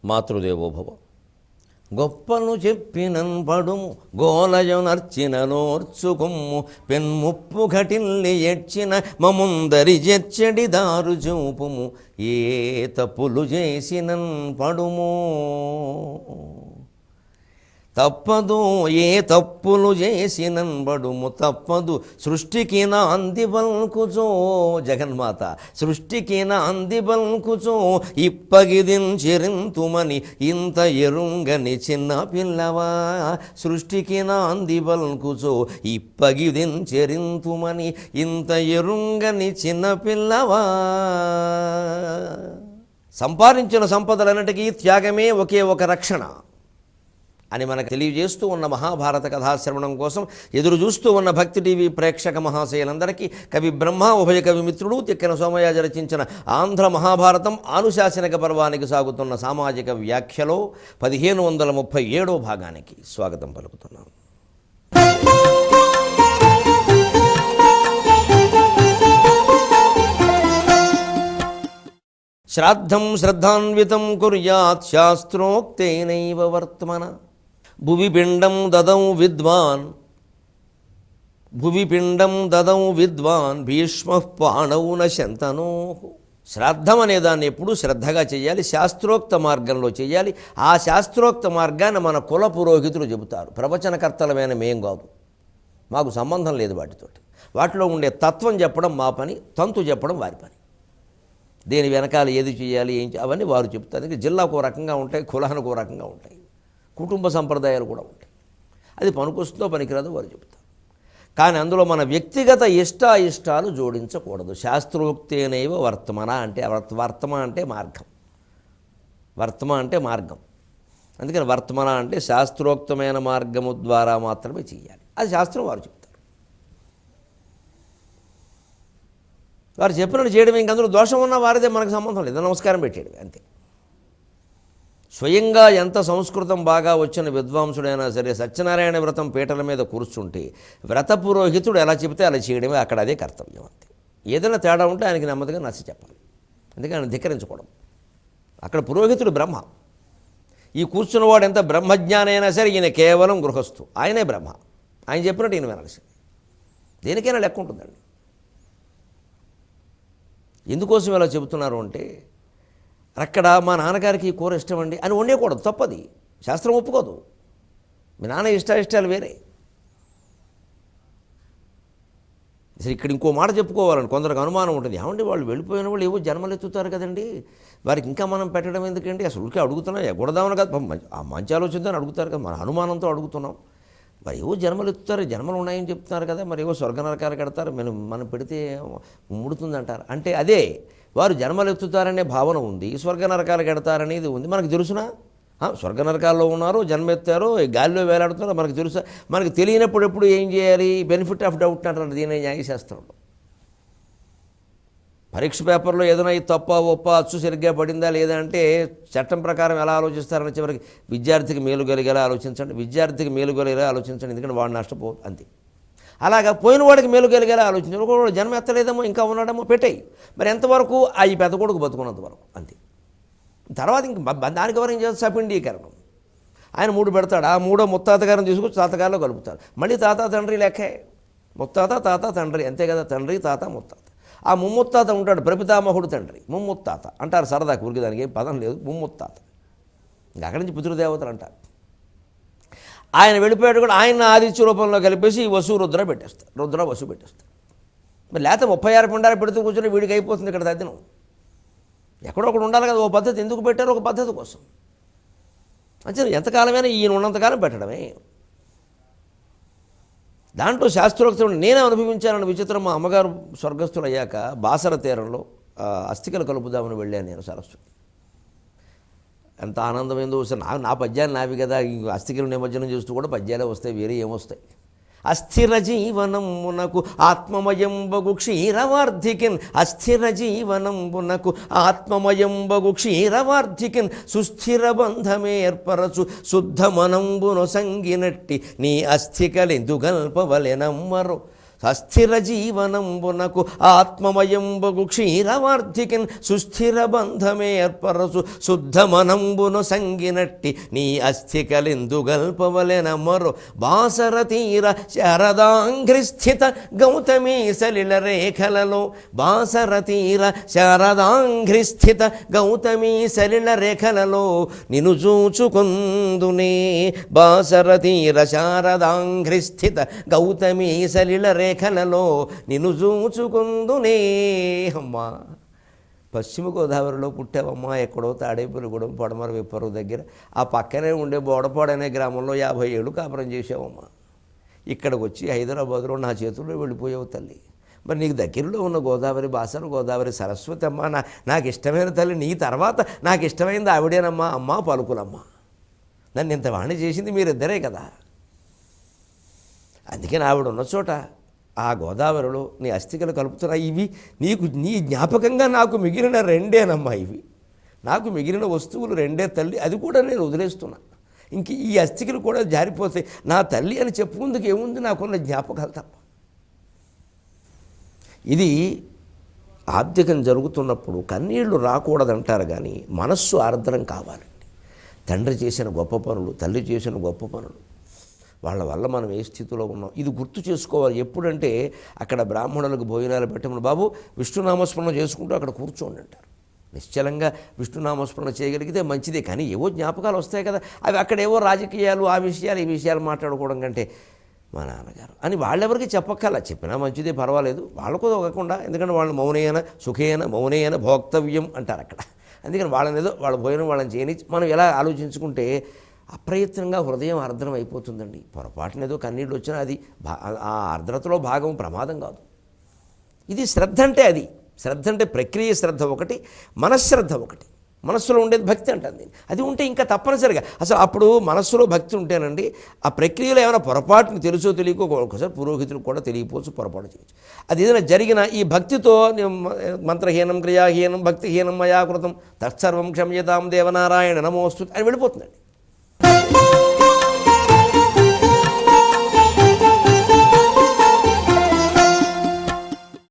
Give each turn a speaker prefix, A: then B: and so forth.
A: మాతృదేవోభవ. గొప్పను చెప్పినన్ పడుము గోలయనర్చిన నోర్చుకొమ్ము పెన్ముప్పు ఘటిల్లి ఎడ్చిన మముందరి జెచ్చడి దారు చూపుము ఏ తప్పులు చేసినన్ పడుము. తప్పదు ఏ తప్పులు చేసినన్ బడుము తప్పదు సృష్టికి నాంది బల్కుచో. జగన్మాత సృష్టికి నాంది బల్కుచో ఇప్పగిదించిరింతుమని ఇంత ఎరుంగని చిన్న పిల్లవా. సృష్టికి నాంది బల్కుచో ఇప్పగిదించిరింతుమని ఇంత ఎరుంగని చిన్న పిల్లవా. సంపాదించిన సంపదలన్నిటికీ త్యాగమే ఒకే ఒక రక్షణ అని మనకు తెలియజేస్తూ ఉన్న మహాభారత కథాశ్రవణం కోసం ఎదురు చూస్తూ ఉన్న భక్తి టీవీ ప్రేక్షక మహాశయులందరికీ కవి బ్రహ్మ ఉభయ కవి మిత్రుడు తిక్కన సోమయాజి రచించిన ఆంధ్ర మహాభారతం ఆనుశాసనిక పర్వానికి సాగుతున్న సామాజిక వ్యాఖ్యలో 1537వ భాగానికి స్వాగతం పలుకుతున్నాం. శ్రాద్ధం శ్రద్ధాన్వితం కుర్యాత్ శాస్త్రోక్తేనైవ వర్త్మన భువి పిండం దదౌ విద్వాన్ భీష్మః పాణౌ నశంతనో. శ్రాద్ధం అనేదాన్ని ఎప్పుడూ శ్రద్ధగా చేయాలి, శాస్త్రోక్త మార్గంలో చేయాలి. ఆ శాస్త్రోక్త మార్గాన్ని మన కుల పురోహితులు చెబుతారు. ప్రవచనకర్తలమైన మేం కాదు, మాకు సంబంధం లేదు వాటితోటి. వాటిలో ఉండే తత్వం చెప్పడం మా పని, తంతు చెప్పడం వారి పని. దేని వెనకాల ఏది చేయాలి ఏం అవన్నీ వారు చెప్తారు. జిల్లాకు ఓ రకంగా ఉంటాయి, కులానికి ఓ రకంగా ఉంటాయి, కుటుంబ సంప్రదాయాలు కూడా ఉంటాయి. అది పనికొస్తుందో పనికిరాదో వారు చెప్తారు. కానీ అందులో మన వ్యక్తిగత ఇష్టాయిష్టాలు జోడించకూడదు. శాస్త్రోక్తేనైవ వర్తమన అంటే వర్తమ అంటే మార్గం, వర్తమ అంటే మార్గం. అందుకని వర్తమన అంటే శాస్త్రోక్తమైన మార్గము ద్వారా మాత్రమే చేయాలి. అది శాస్త్రం వారు చెప్తారు. వారు చెప్పినట్టు చేయడం ఇంక అందులో దోషం ఉన్న వారిదే మనకు సంబంధం లేదు, నమస్కారం పెట్టేయడం అంతే. స్వయంగా ఎంత సంస్కృతం బాగా వచ్చిన విద్వాంసుడైనా సరే సత్యనారాయణ వ్రతం పీటల మీద కూర్చుంటే వ్రత పురోహితుడు ఎలా చెబితే అలా చేయడమే అక్కడ అదే కర్తవ్యం అంతే. ఏదైనా తేడా ఉంటే ఆయనకి నెమ్మదిగా నచ్చ చెప్పాలి, అందుకే ఆయన ధిక్కరించకూడదు. అక్కడ పురోహితుడు బ్రహ్మ. ఈ కూర్చున్నవాడు ఎంత బ్రహ్మజ్ఞాని అయినా సరే ఈయన కేవలం గృహస్థు, ఆయనే బ్రహ్మ. ఆయన చెప్పినట్టు ఈయన వినాల్సింది. దేనికైనా లెక్క ఉంటుందండి. ఎందుకోసం ఇలా చెబుతున్నారు అంటే అక్కడ మా నాన్నగారికి ఈ కూర ఇష్టం అండి అని వండేయకూడదు, తప్పది. శాస్త్రం ఒప్పుకోదు. మీ నాన్న ఇష్టాలు వేరే. అసలు ఇక్కడ ఇంకో మాట చెప్పుకోవాలని కొందరికి అనుమానం ఉంటుంది. ఏమండి వాళ్ళు వెళ్ళిపోయిన వాళ్ళు ఏవో జన్మలు ఎత్తుతారు కదండి, వారికి ఇంకా మనం పెట్టడం ఎందుకండి, అసలు ఉడికే అడుగుతున్నాం ఎగొడదామని కాదు, ఆ మంచి ఆలోచనతో అడుగుతారు కదా, మన అనుమానంతో అడుగుతున్నాం. మరి ఏవో జన్మలు ఎత్తుతారు, జన్మలు ఉన్నాయని చెప్తున్నారు కదా, మరి ఏవో స్వర్గ నరకాలు కడతారు, మనం పెడితే ముడుతుందంటారు. అంటే అదే వారు జన్మలు ఎత్తుతారనే భావన ఉంది, స్వర్గ నరకాలు కడతారనేది ఉంది. మనకు తెలుసునా? స్వర్గ నరకాల్లో ఉన్నారు, జన్మెత్తారు, గాలిలో వేలాడుతున్నారు, మనకు తెలుసా? మనకు తెలియనప్పుడు ఎప్పుడు ఏం చేయాలి? బెనిఫిట్ ఆఫ్ డౌట్ అంటారు దీని న్యాయశాస్త్రంలో. పరీక్ష పేపర్లో ఏదైనా తప్ప ఒప్ప అచ్చు సరిగ్గా పడిందా లేదా అంటే చట్టం ప్రకారం ఎలా ఆలోచిస్తారని చివరికి విద్యార్థికి మేలు కలిగేలా ఆలోచించండి, విద్యార్థికి మేలు కలిగేలా ఆలోచించండి, ఎందుకంటే వాడు నష్టపోదు అంతే. అలాగా పోయిన వాడికి మేలు కలిగేలా ఆలోచించండి. ఒకడు జన్మ ఎత్తలేదేమో ఇంకా ఉన్నాడేమో పెట్టేయి, మరి ఎంతవరకు ఆ ఈ పెద్ద కొడుకు బతుకున్నంత వరకు అంతే. తర్వాత ఇంక దానికి ఎవరు ఏం చేస్తారు? సపిండీకరణం. ఆయన 3 పెడతాడు, ఆ 3వ ముత్తాత గారిని తీసుకొచ్చి తాతగారిలో కలుపుతారు. మళ్ళీ తాత తండ్రి లెక్కే, ముత్తాత తాత తండ్రి అంతే కదా, తండ్రి తాత ముత్తాత. ఆ ముమ్ముత్తాత ఉంటాడు, ప్రపితామహుడు తండ్రి, ముమ్ముత్తాత అంటారు సరదాకు, ఊరికి దానికి ఏం పదం లేదు, ముమ్ముత్తాత. ఇంకా అక్కడి నుంచి పితృదేవతలు అంటారు. ఆయన వెళ్ళిపోయాడు కూడా ఆయన ఆదిత్య రూపంలో కలిపేసి వసు రుద్ర పెట్టేస్తారు, రుద్ర వసు పెట్టేస్తారు. మరి లేకపోతే 36 పిండాలు పెడుతూ కూర్చొని వీడికి అయిపోతుంది ఇక్కడ తద్దినం. ఎక్కడో ఒకడు ఉండాలి కదా, ఓ పద్ధతి ఎందుకు పెట్టారు? ఒక పద్ధతి కోసం. అంటే ఎంతకాలమైనా ఈయన ఉన్నంతకాలం పెట్టడమే. దాంట్లో శాస్త్రోక్తం నేనే అనుభవించానన్న విచిత్రం. మా అమ్మగారు స్వర్గస్థులు అయ్యాక బాసర తీరంలో అస్థికలు కలుపుదామని వెళ్ళాను నేను సరస్వతి. ఎంత ఆనందమైందో సార్. నా పద్యాలు నావి కదా, ఈ అస్థికలు నిమజ్జనం చేస్తూ కూడా పద్యాలే వస్తాయి, వేరే ఏమొస్తాయి? అస్థిర జీవనంబునకు ఆత్మమయంబగు క్షీరవార్ధికిన్, అస్థిర జీవనంబునకు ఆత్మమయంబగు క్షీరవార్ధికిన్, సుస్థిర బంధమేర్పరచు శుద్ధ మనంబును సంగినట్టి నీ అస్థికలెందుగల్పవలెనమ్మరు. అస్థిర జీవనంబునకు ఆత్మమయంబగు క్షీరవార్ధికిన్ సుస్థిర బంధమేర్పరచు శుద్ధమనంబును సంగినట్టి నీ అస్థికలెందు గల్పవలెన మరో బాసర తీర శారదాంఘ్రిస్థిత గౌతమీ సలిల రేఖలలో బాసర తీర శారదాంఘ్రిస్థిత గౌతమీ సలిల రేఖలలో నిను చూచుకొందునే బాసర తీర శారదాంఘ్రిస్థిత గౌతమీ సలిల రేఖలలో నిన్ను చూచుకుందునే. అమ్మా, పశ్చిమ గోదావరిలో పుట్టావమ్మా, ఎక్కడో తాడేపల్లిగూడెం పడమర విప్పరు దగ్గర ఆ పక్కనే ఉండే బోడపాడు అనే గ్రామంలో 50 ఏళ్ళు కాపురం చేసావమ్మా. ఇక్కడికి వచ్చి హైదరాబాద్లో నా చేతుల్లో వెళ్ళిపోయావు తల్లి. మరి నీకు దగ్గరలో ఉన్న గోదావరి, బాసర గోదావరి, సరస్వతి అమ్మ, నాకు ఇష్టమైన తల్లి. నీ తర్వాత నాకు ఇష్టమైంది ఆవిడేనమ్మా, అమ్మ పలుకులమ్మ. నన్ను ఇంత వాణి చేసింది మీరిద్దరే కదా. అందుకని ఆవిడ ఉన్న చోట ఆ గోదావరిలో నీ అస్థికలు కలుపుతున్నా. ఇవి నీ జ్ఞాపకంగా నాకు మిగిలిన 2ఏనమ్మా. ఇవి నాకు మిగిలిన వస్తువులు 2 తల్లి. అది కూడా నేను వదిలేస్తున్నా. ఇంక ఈ అస్థికలు కూడా జారిపోతాయి. నా తల్లి అని చెప్పుకుందుకు ఏముంది, నాకున్న జ్ఞాపకాలు తప్ప. ఇది ఆబ్దికం జరుగుతున్నప్పుడు కన్నీళ్లు రాకూడదంటారు, కానీ మనస్సు ఆర్ద్రం కావాలండి. తండ్రి చేసిన గొప్ప పనులు, తల్లి చేసిన గొప్ప పనులు, వాళ్ళ వల్ల మనం ఏ స్థితిలో ఉన్నాం ఇది గుర్తు చేసుకోవాలి. ఎప్పుడంటే అక్కడ బ్రాహ్మణులకు భోజనాలు పెట్టమని, బాబు విష్ణునామస్మరణ చేసుకుంటూ అక్కడ కూర్చోండి అంటారు. నిశ్చలంగా విష్ణునామస్మరణ చేయగలిగితే మంచిదే, కానీ ఏవో జ్ఞాపకాలు వస్తాయి కదా. అవి అక్కడేవో రాజకీయాలు, ఆ విషయాలు, ఈ విషయాలు మాట్లాడుకోవడం కంటే మా నాన్నగారు అని వాళ్ళెవరికి చెప్పక్కల, చెప్పినా మంచిదే, పర్వాలేదు. వాళ్ళకు ఒకకుండా, ఎందుకంటే వాళ్ళు మౌనేన సుఖేన మౌనేన భోక్తవ్యం అంటారు అక్కడ. అందుకని వాళ్ళని ఏదో వాళ్ళ భోజనం వాళ్ళని చేయని మనం ఎలా ఆలోచించుకుంటే అప్రయత్నంగా హృదయం ఆర్ద్రం అయిపోతుందండి. పొరపాటున ఏదో కన్నీళ్ళు వచ్చినా అది ఆ ఆర్ద్రతలో భాగం, ప్రమాదం కాదు. ఇది శ్రద్ధ అంటే అది. శ్రద్ధ అంటే ప్రక్రియ శ్రద్ధ ఒకటి, మనశ్రద్ధ ఒకటి. మనస్సులో ఉండేది భక్తి అంటుంది. అది ఉంటే ఇంకా తప్పనిసరిగా అసలు అప్పుడు మనస్సులో భక్తి ఉంటేనండి ఆ ప్రక్రియలో ఏమైనా పొరపాటుని తెలుసో తెలియకో ఒకసారి పురోహితులకు కూడా తెలియపోవచ్చు, పొరపాటు చేయొచ్చు. అది ఏదైనా జరిగిన ఈ భక్తితో మంత్రహీనం క్రియాహీనం భక్తిహీనం మయాకృతం తత్సర్వం క్షమ్యతాం దేవనారాయణ నమోస్తు అని వెళ్ళిపోతుందండి.